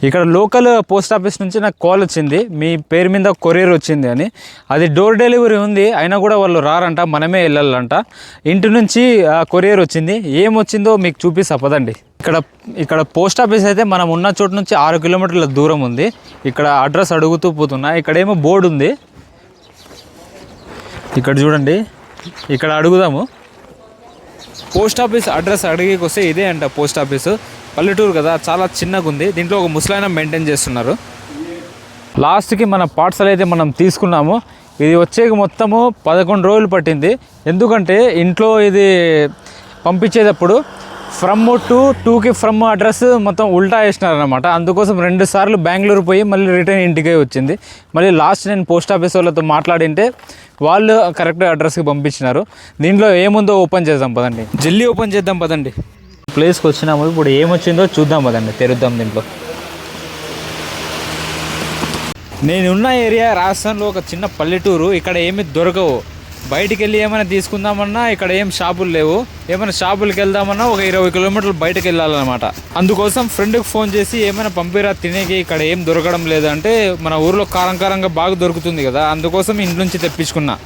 ఇక్కడ local post office నుంచి నాకు కాల్ వచ్చింది, మీ పేరు మీద కొరియర్ వచ్చింది అని. అది డోర్ డెలివరీ ఉంది, అయినా కూడా వాళ్ళు రారంట, మనమే వెళ్ళాలంట. ఇంటి నుంచి కొరియర్ వచ్చింది. ఏమొచ్చిందో మీకు చూపిస్తా పదండి. ఇక్కడ పోస్ట్ ఆఫీస్ అయితే మనం ఉన్న చోటు నుంచి 6 కిలోమీటర్ల దూరం ఉంది. ఇక్కడ అడ్రస్ అడుగుతూ పోతున్నా. ఇక్కడేమో బోర్డు ఉంది, ఇక్కడ చూడండి. ఇక్కడ అడుగుదాము. పోస్ట్ ఆఫీస్ అడ్రస్ అడిగేకి వస్తే ఇదే అంట పోస్ట్ ఆఫీసు. పల్లెటూరు కదా, చాలా చిన్నగా ఉంది. దీంట్లో ఒక ముసలాయన మెయింటైన్ చేస్తున్నారు. లాస్ట్కి మన పార్సల్ అయితే మనం తీసుకున్నాము. ఇది వచ్చేకి మొత్తము 11 రోజులు పట్టింది. ఎందుకంటే ఇంట్లో ఇది పంపించేటప్పుడు ఫ్రమ్ టు టూకి ఫ్రమ్ అడ్రస్ మొత్తం ఉల్టా వేసినారనమాట. అందుకోసం 2 సార్లు బెంగళూరు పోయి మళ్ళీ రిటర్న్ ఇంటికే వచ్చింది. మళ్ళీ లాస్ట్ నేను పోస్ట్ ఆఫీస్ వాళ్ళతో మాట్లాడింటే వాళ్ళు కరెక్ట్ అడ్రస్కి పంపించినారు. దీంట్లో ఏముందో ఓపెన్ చేద్దాం పదండి, జల్దీ ఓపెన్ చేద్దాం పదండి. ప్లేస్కి వచ్చినాము, ఇప్పుడు ఏమొచ్చిందో చూద్దాం పదండి, తెరుద్దాం. దీంట్లో నేనున్న ఏరియా రాజస్థాన్లో ఒక చిన్న పల్లెటూరు. ఇక్కడ ఏమి దొరకవు. బయటికి వెళ్ళి ఏమైనా తీసుకుందామన్నా ఇక్కడ ఏం షాపులు లేవు. ఏమైనా షాపులకి వెళ్దామన్నా ఒక 20 కిలోమీటర్లు బయటకు వెళ్ళాలన్నమాట. అందుకోసం ఫ్రెండ్కి ఫోన్ చేసి ఏమైనా పంపిరా తినేకి, ఇక్కడ ఏం దొరకడం లేదంటే మన ఊర్లో కారంగా బాగా దొరుకుతుంది కదా, అందుకోసం ఇంటి నుంచి తెప్పించుకున్నా.